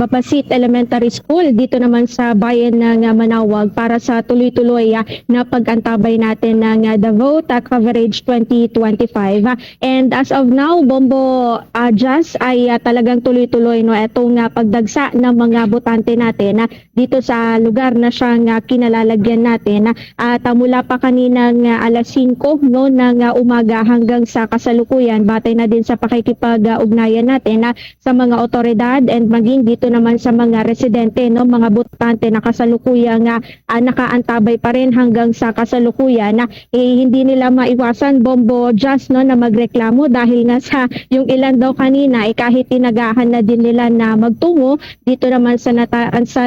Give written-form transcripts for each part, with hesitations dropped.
Babasit Elementary School dito naman sa bayan ng Manawag para sa tuloy-tuloy na pag-antabay natin ng The Vote Coverage 2025. And as of now, Bombo Jazz ay talagang tuloy-tuloy no etong pagdagsa ng mga botante natin dito sa lugar na siyang kinalalagyan natin at mula pa kaninang alas 5 no ng umaga hanggang sa kasalukuyan batay na din sa pakikipag-ugnayan natin sa mga otoridad and maging dito naman sa mga residente no mga botante na kasalukuyang nakaantabay pa rin hanggang sa kasalukuyan hindi nila maiwasan Bombo Jazz no na magreklamo dahil nga sa yung ilan daw kanina kahit tinagahan na din nila na magtungo dito naman sa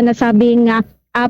nasabing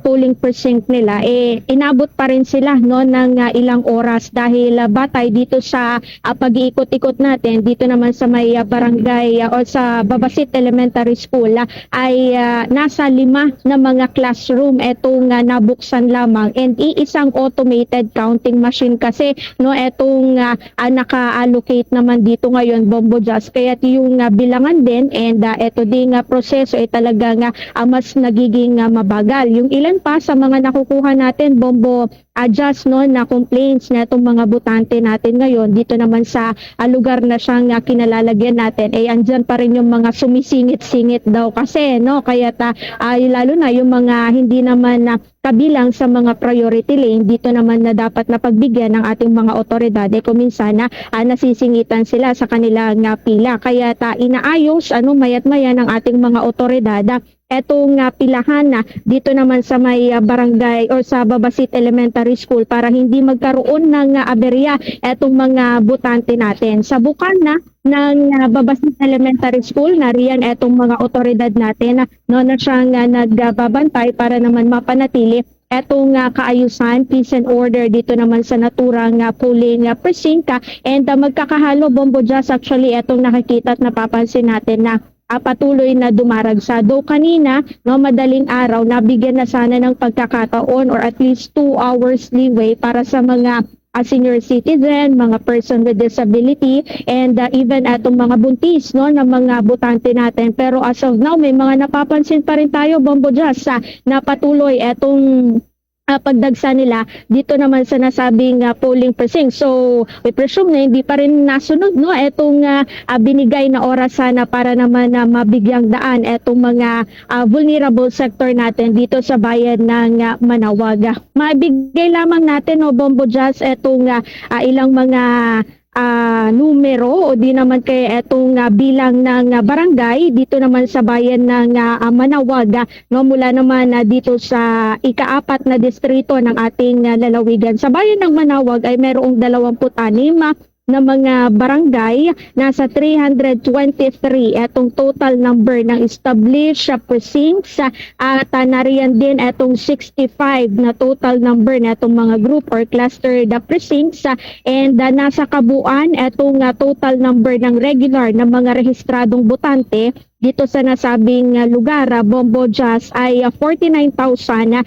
polling precinct nila inabot pa rin sila no ng ilang oras dahil batay dito sa pag-iikot-ikot natin dito naman sa may barangay o sa Babasit Elementary School ay nasa 5 na mga classroom etong nabuksan lamang and iisang automated counting machine kasi no etong naka-allocate naman dito ngayon Bombo Jazz kaya yung bilangan din and eto ding proseso ay talagang mas nagiging mabagal yung ilan pa sa mga nakukuha natin Bombo Jazz no na complaints na itong mga botante natin ngayon dito naman sa lugar na siyang kinalalagyan natin andyan pa rin yung mga sumisingit-singit daw kasi no kaya lalo na yung mga hindi naman kabilang sa mga priority lane dito naman na dapat na pagbigyan ng ating mga otoridad kung minsan nasisingitan sila sa kanilang pila kaya inaayos mayat maya ng ating mga otoridad etong pilahan dito naman sa may barangay o sa Babasit Elementary School para hindi magkaroon ng aberya etong mga botante natin. Sa bukan ng Babasit Elementary School, nariyan etong mga otoridad natin no, na siyang nagbabantay para naman mapanatili etong kaayusan, peace and order dito naman sa naturang polling precinct and magkakahalo Bombo Jazz actually etong nakikita at napapansin natin na patuloy na dumaragsa. Though kanina, no, madaling araw, nabigyan na sana ng pagkakataon or at least 2 hours leeway para sa mga senior citizen, mga person with disability, and even atong mga buntis no, ng mga botante natin. Pero as of now, may mga napapansin pa rin tayo, Bombo Jazz, na patuloy etong pagdagsa nila dito naman sa nasabing polling precinct. So, we presume na hindi pa rin nasunod no etong binigay na oras sana para naman mabigyang daan etong mga vulnerable sector natin dito sa bayan ng Manawag. Mabigay lamang natin no Bombo Jazz etong ilang mga numero o di naman kaya etong bilang ng barangay dito naman sa bayan ng Manawag no mula naman dito sa ika-4 na distrito ng ating lalawigan. Sa bayan ng Manawag ay mayroong 26 na mga barangay, nasa 323 etong total number ng established precincts at nariyan din etong 65 na total number na etong mga group or cluster precincts and nasa kabuuan etong total number ng regular na mga rehistradong botante dito sa nasabing lugar, Bombo Jazz, ay 49,729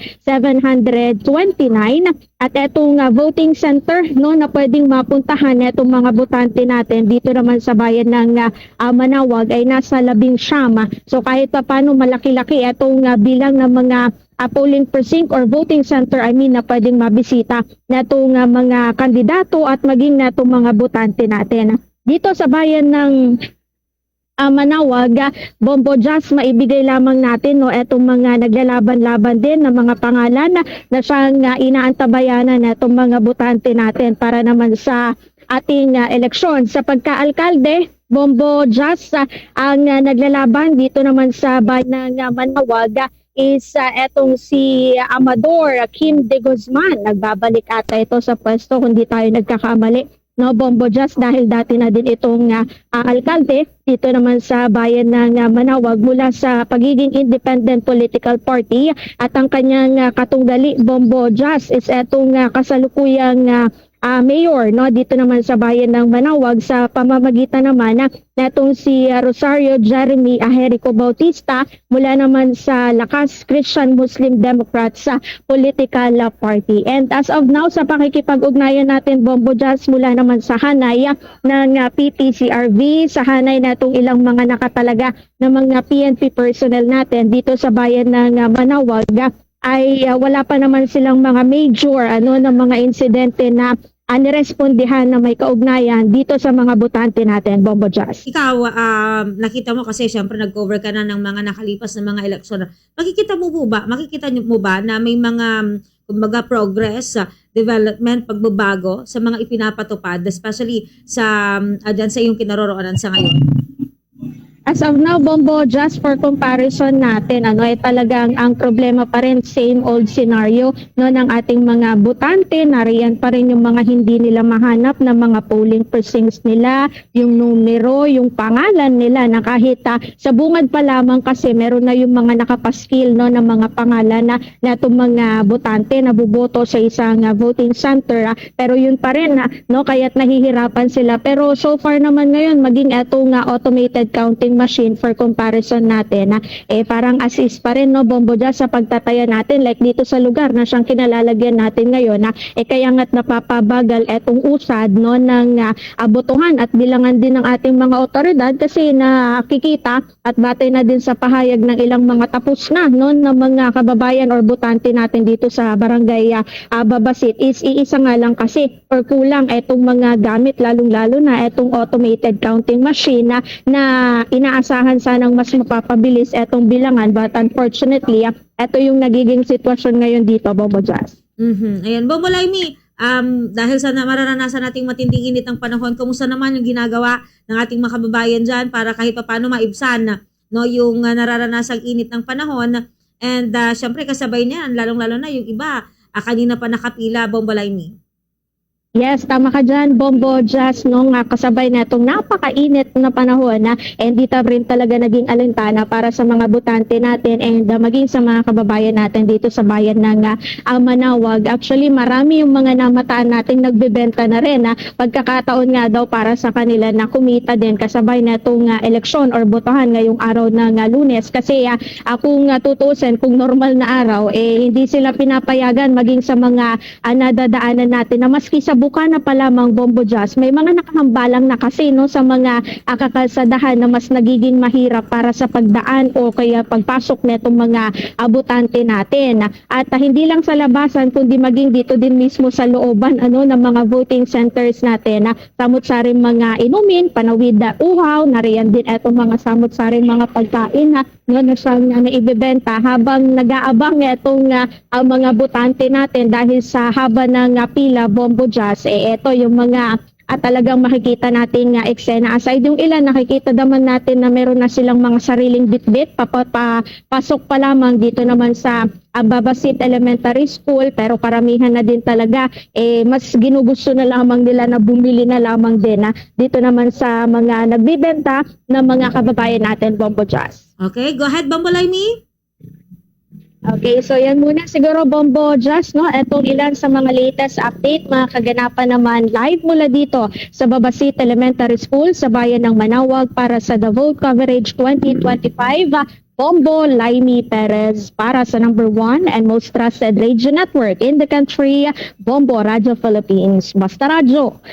at etong voting center no, na pwedeng mapuntahan etong mga botante natin dito naman sa bayan ng Manawag ay nasa 11. So kahit pa paano malaki-laki etong bilang ng mga polling precinct or voting center na pwedeng mabisita na itong mga kandidato at maging na itong mga botante natin. Dito sa bayan ng Manawag, Bombo Jazz, maibigay lamang natin no etong mga naglalaban-laban din ng mga pangalan na siyang inaantabayanan na itong mga botante natin para naman sa ating eleksyon. Sa pagka-alkalde, Bombo Jazz, ang naglalaban dito naman sa bayan ng Manawag is etong si Amador Kim de Guzman. Nagbabalik ata ito sa pwesto kung di tayo nagkakamali. No, Bombo Jazz, dahil dati na din itong alkalde dito naman sa bayan ng Manawag mula sa pagiging independent political party at ang kanyang katunggali Bombo Jazz is etong kasalukuyang mayor, no, dito naman sa bayan ng Manaoag sa pamamagitan naman natong si Rosario Jeremy Jerico Bautista mula naman sa Lakas Christian Muslim Democrats sa political party. And as of now, sa pakikipag-ugnayan natin, Bombo Jazz, mula naman sa hanay ng PTCRV, sa hanay natong ilang mga nakatalaga ng mga PNP personnel natin dito sa bayan ng Manaoag, ay wala pa naman silang mga major ng mga insidente na nirespondihan na may kaugnayan dito sa mga botante natin, Bombo Jazz. Ikaw, nakita mo kasi syempre nag-cover ka na ng mga nakalipas na mga eleksyon. Makikita mo ba na may mga kumbaga progress, development, pagbabago sa mga ipinapatupad, especially sa dyan sa iyong kinaroroonan sa ngayon? As of now, Bombo, just for comparison natin, talagang ang problema pa rin, same old scenario ng ating mga botante. Nariyan pa rin yung mga hindi nila mahanap na mga polling precincts nila, yung numero, yung pangalan nila na kahit sa bungad pa lamang kasi meron na yung mga nakapaskil ng mga pangalan na itong mga botante na buboto sa isang voting center. Pero yun pa rin, kaya't nahihirapan sila. Pero so far naman ngayon, maging itong automated counting machine for comparison natin parang assist pa rin Bombo Jazz sa pagtataya natin, like dito sa lugar na siyang kinalalagyan natin ngayon kaya nga't napapabagal etong usad ng botohan at bilangan din ng ating mga otoridad kasi nakikita at batay na din sa pahayag ng ilang mga tapos na ng mga kababayan or botante natin dito sa barangay Babasit is iisa nga lang kasi or kulang etong mga gamit, lalong-lalo na etong automated counting machine na inaasahan sanang mas mapapabilis etong bilangan, but unfortunately, ito yung nagiging sitwasyon ngayon dito, Bombo Jazz. Ayan, Bombo Laimi, dahil sa mararanasan nating matinding init ng panahon, kamusta naman yung ginagawa ng ating mga kababayan dyan para kahit paano maibsan yung nararanasang init ng panahon? And syempre kasabay niyan, lalong-lalo na yung iba, kanina pa nakapila, Bombo Laimi. Yes, tama ka dyan, Bombo Jazz, kasabay na itong napakainit na panahon and dito rin talaga naging alintana para sa mga botante natin and maging sa mga kababayan natin dito sa bayan ng Manaoag. Actually, marami yung mga namataan nating nagbebenta na rin pagkakataon nga daw para sa kanila na kumita din kasabay na itong eleksyon or botohan ngayong araw ng Lunes. Kasi kung tutusin, kung normal na araw, hindi sila pinapayagan maging sa mga nadadaanan natin na maski sa buka na pa lamang, Bombo Jazz, may mga nakahambalang na kasi sa mga kakalsadahan na mas nagiging mahirap para sa pagdaan o kaya pagpasok netong mga abotante natin. At hindi lang sa labasan kundi maging dito din mismo sa looban ng mga voting centers natin. Samot-saring mga inumin, panawid na uhaw, nariyan din etong mga samot-saring mga pagkain na siyang naibebenta habang nag-aabang itong mga botante natin dahil sa haba ng pila, Bombo Jazz. Ito yung mga talagang makikita natin eksena. Aside yung ilan, nakikita naman natin na meron na silang mga sariling bitbit. Pasok pa lamang dito naman sa Babasit Elementary School, pero karamihan na din talaga mas ginugusto na lamang nila na bumili na lamang din dito naman sa mga nagbibenta ng mga kababayan natin, Bombo Jazz. Okay, go ahead, Bombo Laimi. Okay, so yan muna siguro, Bombo Jazz, etong ilan sa mga latest update, mga kaganapan naman live mula dito sa Babasit Elementary School sa bayan ng Manaoag para sa The Vote Coverage 2025. Bombo Laimi Perez para sa number 1 and most trusted radio network in the country, Bombo Radio Philippines. Basta Radio.